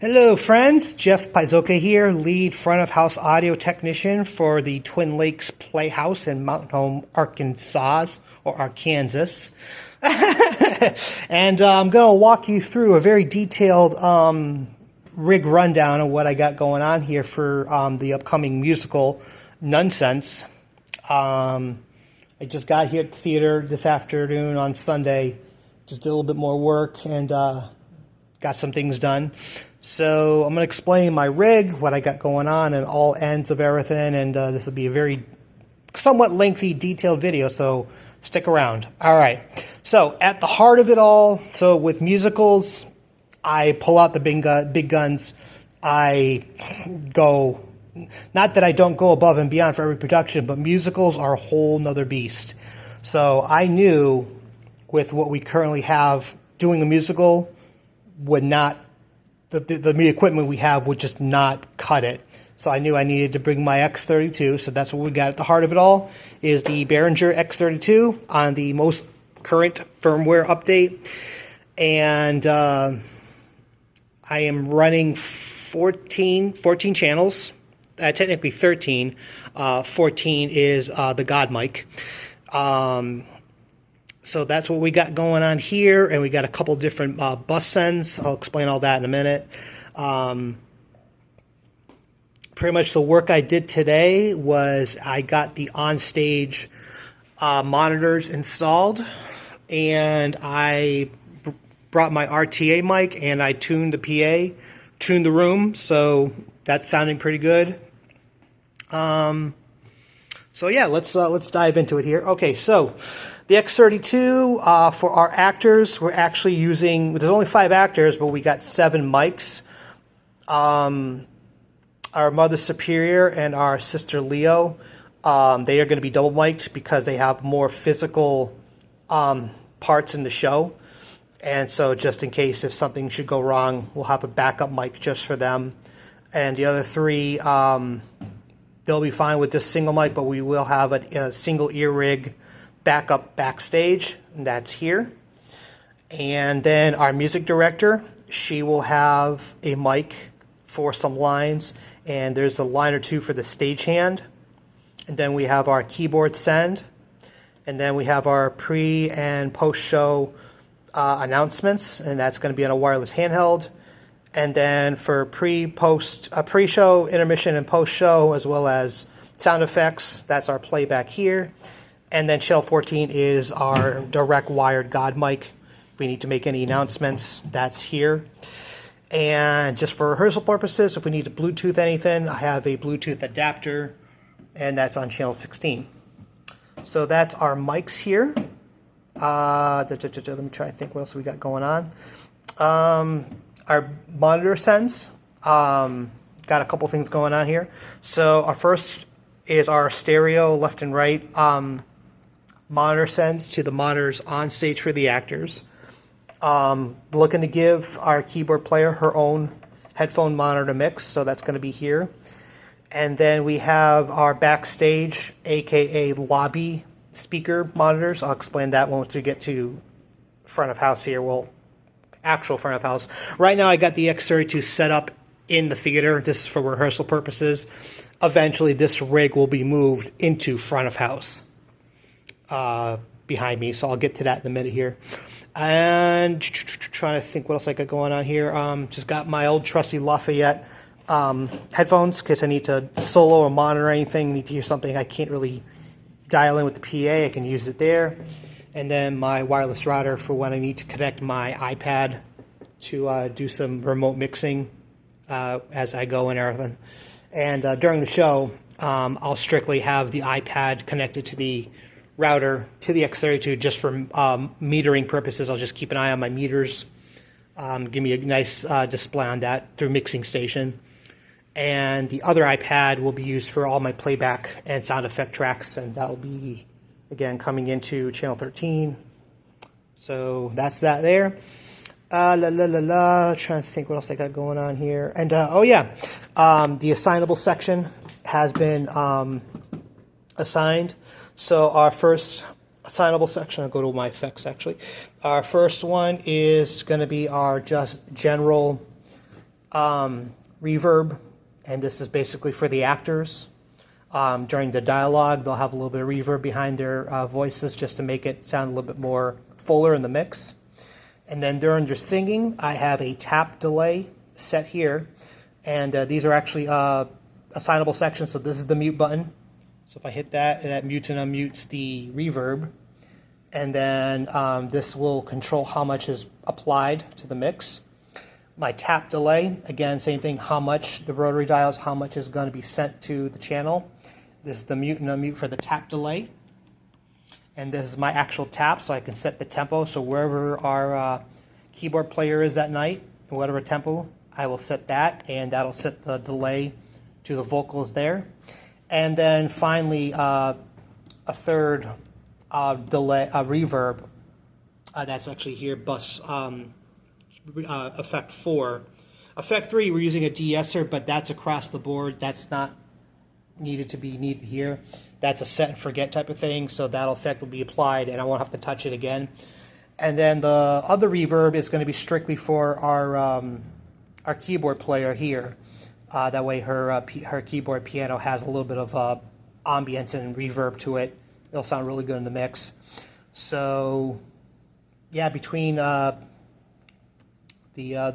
Hello friends, Jeff Paizoka here, lead front of house audio technician for the Twin Lakes Playhouse in Mountain Home, Arkansas, or Arkansas. And I'm going to walk you through a very detailed rig rundown of what I got going on here for the upcoming musical, Nunsense. I just got here at the theater this afternoon on Sunday, just did a little bit more work and got some things done. So I'm going to explain my rig, what I got going on, and all ends of everything, and this will be a very somewhat lengthy, detailed video, so stick around. All right, so at the heart of it all, so with musicals, I pull out the big guns. I go, not that I don't go above and beyond for every production, but musicals are a whole nother beast. So I knew with what we currently have, doing a musical would not, the equipment we have would just not cut it. So I knew I needed to bring my X32, so that's what we got at the heart of it all, is the Behringer X32 on the most current firmware update. And I am running 14 channels, technically 13. 14 is the God mic. So that's what we got going on here, and we got a couple different bus sends. I'll explain all that in a minute. Pretty much the work I did today was I got the onstage monitors installed, and I brought my RTA mic and I tuned the PA, tuned the room, so that's sounding pretty good. So yeah, let's dive into it here. Okay, so the X32, for our actors, we're actually using, there's only 5 actors, but we got 7 mics. Our Mother Superior and our Sister Leo, they are going to be double mic'd because they have more physical parts in the show. And so just in case if something should go wrong, we'll have a backup mic just for them. And the other 3, they'll be fine with this single mic, but we will have a single ear rig backup backstage, and that's here. And then our music director, she will have a mic for some lines, and there's a line or 2 for the stagehand. And then we have our keyboard send, and then we have our pre and post show announcements, and that's going to be on a wireless handheld. And then for pre-show, intermission, and post-show, as well as sound effects, that's our playback here. And then channel 14 is our direct wired God mic. If we need to make any announcements, that's here. And just for rehearsal purposes, if we need to Bluetooth anything, I have a Bluetooth adapter, and that's on channel 16. So that's our mics here. Let me try to think what else we got going on. Our monitor sends, got a couple things going on here. So our first is our stereo left and right monitor sends to the monitors on stage for the actors. Looking to give our keyboard player her own headphone monitor mix, so that's going to be here. And then we have our backstage, aka lobby speaker monitors. I'll explain that once we get to front of house here. Actual front of house. Right now I got the X32 set up in the theater. This is for rehearsal purposes. Eventually this rig will be moved into front of house behind me, so I'll get to that in a minute here. And trying to think what else I got going on here. Just got my old trusty Lafayette headphones in case I need to solo or monitor anything, need to hear something I can't really dial in with the PA, I can use it there. And then my wireless router for when I need to connect my iPad to do some remote mixing as I go and everything. And during the show, I'll strictly have the iPad connected to the router to the X32 just for metering purposes. I'll just keep an eye on my meters, give me a nice display on that through Mixing Station. And the other iPad will be used for all my playback and sound effect tracks, and that'll be, again, coming into channel 13. So that's that there. Trying to think what else I got going on here. And, oh yeah, the assignable section has been assigned. So our first assignable section, I'll go to my effects actually. Our first one is going to be our just general reverb, and this is basically for the actors. During the dialogue, they'll have a little bit of reverb behind their voices just to make it sound a little bit more fuller in the mix. And then during their singing, I have a tap delay set here, and these are actually assignable sections. So this is the mute button. So if I hit that, that mutes and unmutes the reverb. And then this will control how much is applied to the mix. My tap delay, again, same thing, how much, the rotary dials, how much is going to be sent to the channel. This is the mute and unmute for the tap delay. And this is my actual tap, so I can set the tempo. So wherever our keyboard player is that night, whatever tempo, I will set that, and that'll set the delay to the vocals there. And then finally, a third delay, reverb. That's actually here, bus effect 4. Effect 3, we're using a de-esser, but that's across the board. That's not needed to be needed here. That's a set and forget type of thing, so that effect will be applied, and I won't have to touch it again. And then the other reverb is going to be strictly for our keyboard player here. That way her keyboard piano has a little bit of ambience and reverb to it. It'll sound really good in the mix. So yeah, between the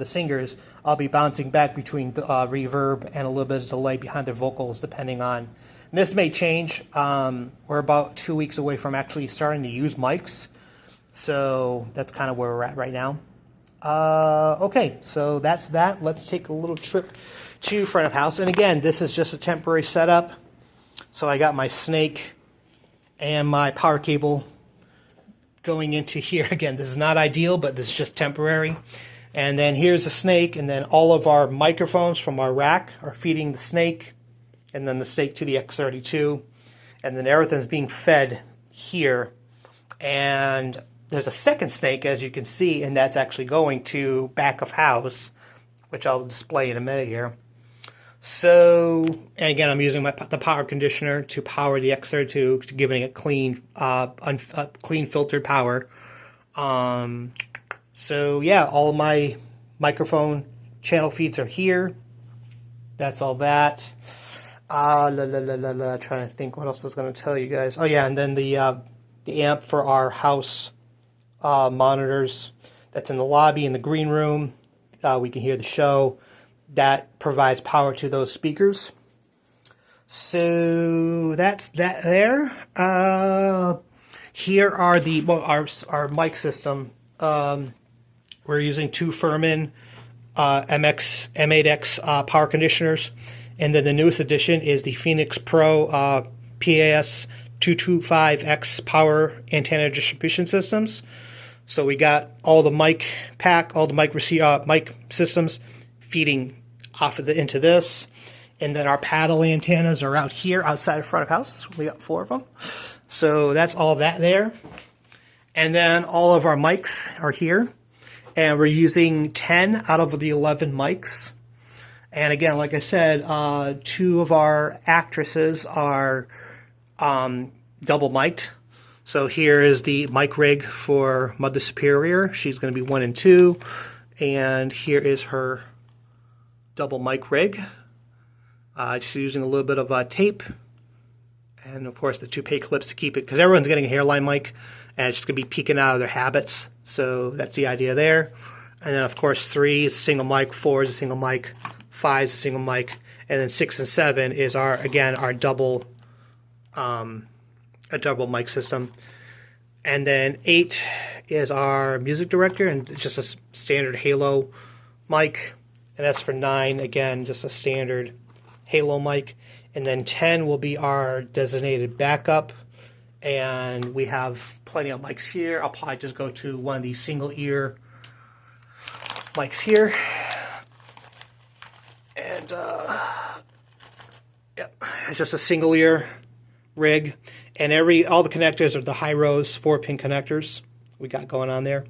singers, I'll be bouncing back between reverb and a little bit of delay behind their vocals, depending on. And this may change. We're about 2 weeks away from actually starting to use mics, so that's kind of where we're at right now. Okay, so that's that. Let's take a little trip to front of house. And again, this is just a temporary setup. So I got my snake and my power cable going into here. Again, this is not ideal, but this is just temporary. And then here's the snake, and then all of our microphones from our rack are feeding the snake, and then the snake to the X32, and then everything's being fed here. And there's a second snake, as you can see, and that's actually going to back of house, which I'll display in a minute here. So, and again, I'm using the power conditioner to power the X32, giving it clean, clean filtered power. So yeah, all my microphone channel feeds are here. That's all that. Trying to think what else I was going to tell you guys. Oh yeah, and then the amp for our house monitors that's in the lobby in the green room. We can hear the show. That provides power to those speakers. So that's that there. Here are our mic system. We're using 2 Furman M8X power conditioners. And then the newest addition is the Phoenix Pro PAS 225X power antenna distribution systems. So we got all the mic pack, all the mic systems feeding off of into this. And then our paddle antennas are out here outside of front of house. We got 4 of them. So that's all that there. And then all of our mics are here. And we're using 10 out of the 11 mics. And again, like I said, 2 of our actresses are double mic'd. So here is the mic rig for Mother Superior. She's going to be 1 and 2. And here is her double mic rig. Just using a little bit of tape. And of course the toupee clips to keep it, because everyone's getting a hairline mic. And it's just going to be peeking out of their habits. So that's the idea there. And then, of course, 3 is a single mic, 4 is a single mic, 5 is a single mic, and then 6 and 7 is our double, a double mic system. And then 8 is our music director, and it's just a standard Halo mic. And as for 9, again, just a standard Halo mic. And then 10 will be our designated backup. And we have plenty of mics here. I'll probably just go to one of these single ear mics here. And yep, it's just a single ear rig. And all the connectors are the high-rose 4-pin connectors we got going on there.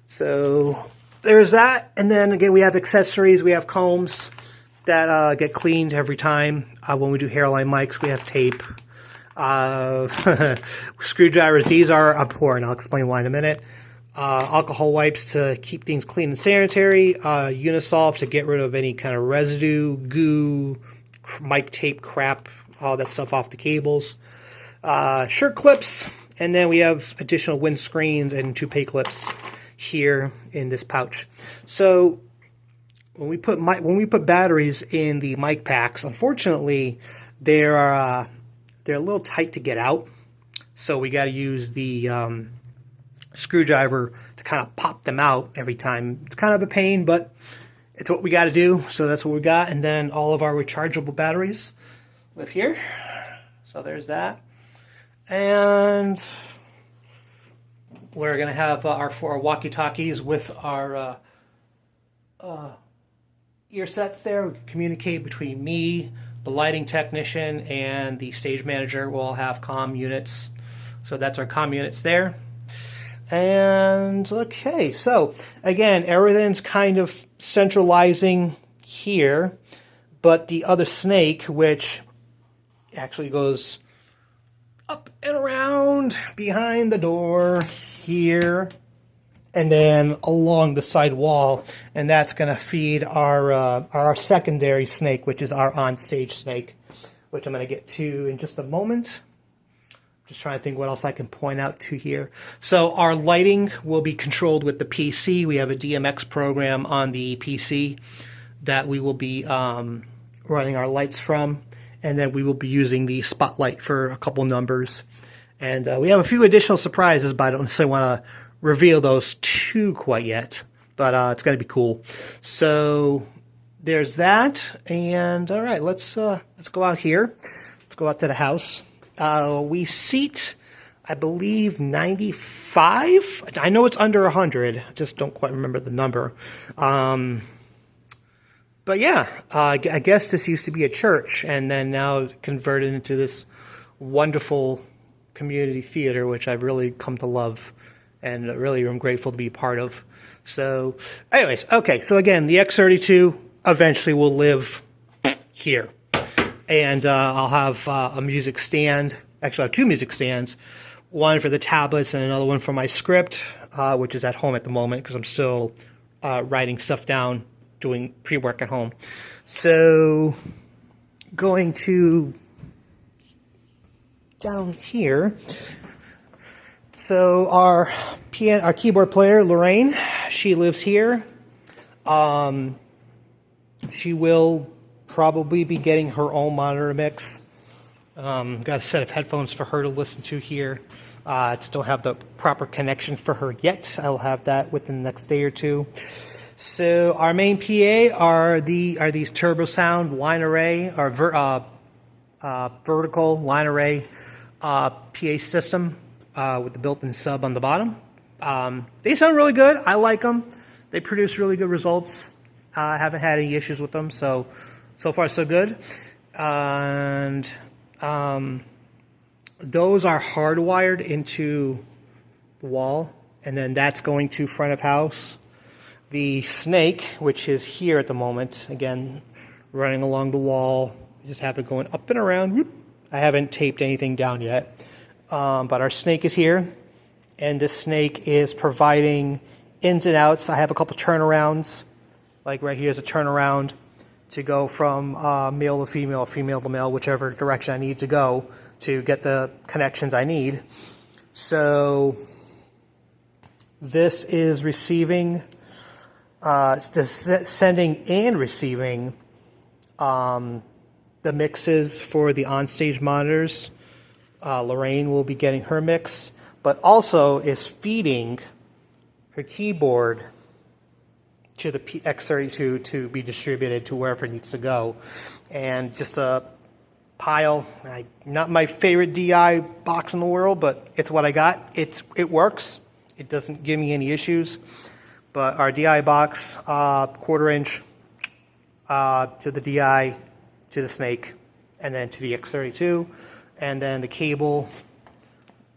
So there's that. And then again, we have accessories. We have combs that get cleaned every time. When we do hairline mics, we have tape. Screwdrivers, these are abhorrent. I'll explain why in a minute. alcohol wipes to keep things clean and sanitary, Unisolve to get rid of any kind of residue, goo, mic tape crap, all that stuff off the cables, shirt clips, and then we have additional windscreens and toupee clips here in this pouch. So when we put batteries in the mic packs, unfortunately, they're a little tight to get out. So we got to use the screwdriver to kind of pop them out every time. It's kind of a pain, but it's what we got to do. So that's what we got. And then all of our rechargeable batteries live here. So there's that. And we're going to have our 4 walkie-talkies with our ear sets there. We can communicate between me, the lighting technician, and the stage manager. We'll all have comm units. So that's our comm units there. And okay, so again, everything's kind of centralizing here, but the other snake, which actually goes up and around behind the door here, and then along the side wall, and that's going to feed our secondary snake, which is our on-stage snake, which I'm going to get to in just a moment. Just trying to think what else I can point out to here. So our lighting will be controlled with the PC. We have a DMX program on the PC that we will be running our lights from, and then we will be using the spotlight for a couple numbers. And we have a few additional surprises, but I don't necessarily want to reveal those too quite yet. But it's going to be cool. So there's that. And all right, let's go out here. Let's go out to the house. We seat, I believe, 95. I know it's under 100. I just don't quite remember the number. But yeah, I guess this used to be a church, and then now converted into this wonderful community theater, which I've really come to love, and really am grateful to be a part of. So, anyways, okay. So again, the X32 eventually will live here. And I'll have a music stand. Actually, I have 2 music stands. One for the tablets and another one for my script, which is at home at the moment because I'm still writing stuff down, doing pre-work at home. So going to down here. So our keyboard player, Lorraine, she lives here. She will probably be getting her own monitor mix. Got a set of headphones for her to listen to here. Just don't have the proper connection for her yet. I will have that within the next day or two. So our main PA are these turbo sound line array or vertical line array PA system with the built-in sub on the bottom. They sound really good. I like them. They produce really good results. I haven't had any issues with them, so far so good. And those are hardwired into the wall, and then that's going to front of house. The snake, which is here at the moment, again, running along the wall, just have it going up and around. Whoop. I haven't taped anything down yet, but our snake is here, and this snake is providing ins and outs. I have a couple turnarounds, like right here is a turnaround to go from male to female, female to male, whichever direction I need to go to get the connections I need. So this is receiving, sending and receiving the mixes for the onstage monitors. Lorraine will be getting her mix, but also is feeding her keyboard to the X32 to be distributed to wherever it needs to go. And just a pile, not my favorite DI box in the world, but it's what I got. It works. It doesn't give me any issues. But our DI box, 1/4 inch to the DI, to the snake, and then to the X32. And then the cable,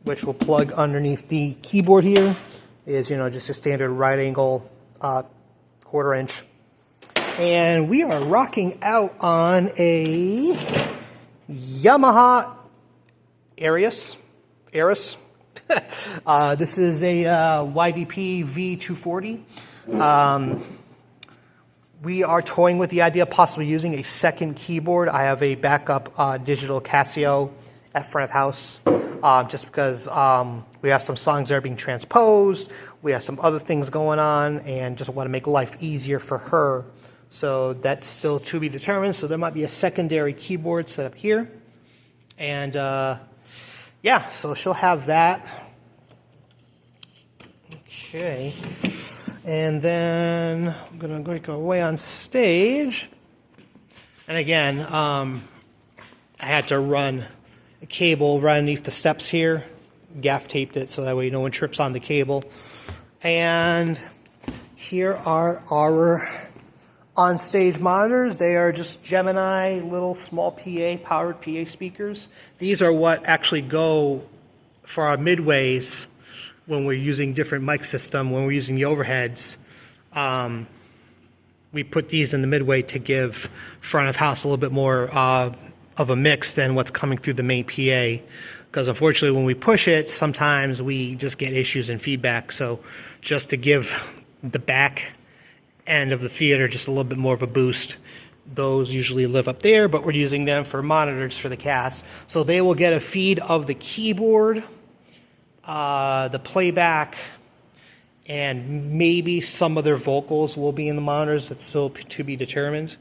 which will plug underneath the keyboard here, is just a standard right angle 1/4 inch. And we are rocking out on a Yamaha Aris. This is a YDP V240. We are toying with the idea of possibly using a second keyboard. I have a backup digital Casio at front of house, just because we have some songs that are being transposed. We have some other things going on, and just want to make life easier for her. So that's still to be determined. So there might be a secondary keyboard set up here. And yeah, so she'll have that. Okay. And then I'm going to go away on stage. And again, I had to run a cable right underneath the steps here. Gaff taped it so that way no one trips on the cable. And here are our on-stage monitors. They are just Gemini little small powered PA speakers. These are what actually go for our midways when we're using different mic system, when we're using the overheads. We put these in the midway to give front of house a little bit more of a mix than what's coming through the main PA. Because unfortunately when we push it, sometimes we just get issues and feedback. So just to give the back end of the theater just a little bit more of a boost, those usually live up there, but we're using them for monitors for the cast. So they will get a feed of the keyboard, the playback, and maybe some of their vocals will be in the monitors. That's still to be determined.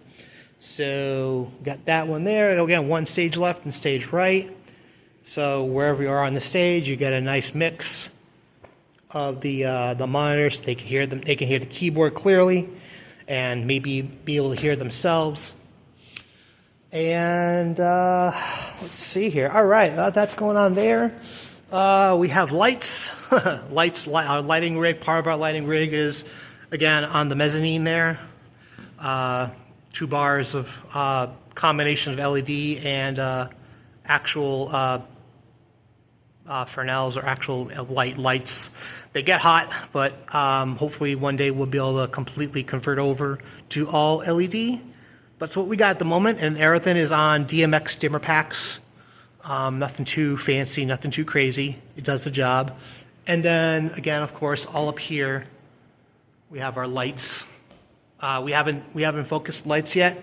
So got that one there. Again, one stage left and stage right. So wherever you are on the stage, you get a nice mix of the monitors. They can hear them. They can hear the keyboard clearly, and maybe be able to hear themselves. And let's see here. All right, that's going on there. We have lights. Our lighting rig. Part of our lighting rig is again on the mezzanine there. 2 bars of combination of LED and actual Fresnels or actual lights. They get hot, but hopefully one day we'll be able to completely convert over to all LED. But that's what we got at the moment, and everything is on DMX dimmer packs. Nothing too fancy, nothing too crazy. It does the job. And then again, of course, all up here we have our lights. We haven't focused lights yet.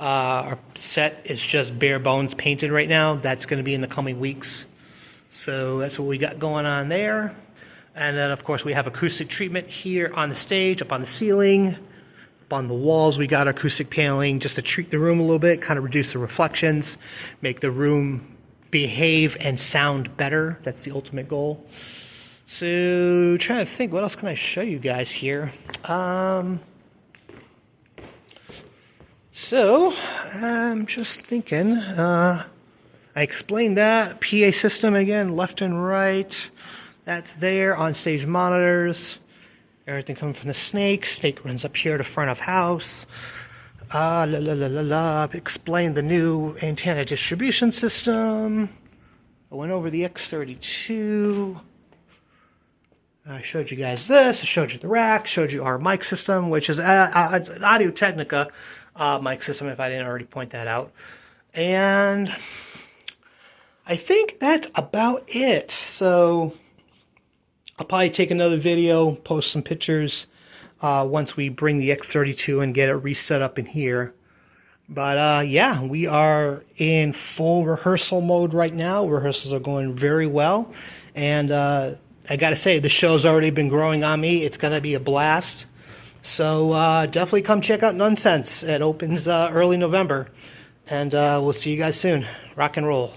Our set is just bare bones painted right now. That's going to be in the coming weeks. So that's what we got going on there. And then, of course, we have acoustic treatment here on the stage, up on the ceiling. Up on the walls, we got acoustic paneling just to treat the room a little bit, kind of reduce the reflections, make the room behave and sound better. That's the ultimate goal. So, trying to think, what else can I show you guys here? So, I'm just thinking, I explained that. PA system again, left and right. That's there, on stage monitors. Everything coming from the snake. Snake runs up here to front of house. Explained the new antenna distribution system. I went over the X32. I showed you guys this. I showed you the rack. Showed you our mic system, which is an Audio Technica mic system, if I didn't already point that out. And I think that's about it. So I'll probably take another video, post some pictures once we bring the X32 and get it reset up in here. But yeah, we are in full rehearsal mode right now. Rehearsals are going very well. And I got to say, the show's already been growing on me. It's going to be a blast. So definitely come check out Nunsense. It opens early November. And we'll see you guys soon. Rock and roll.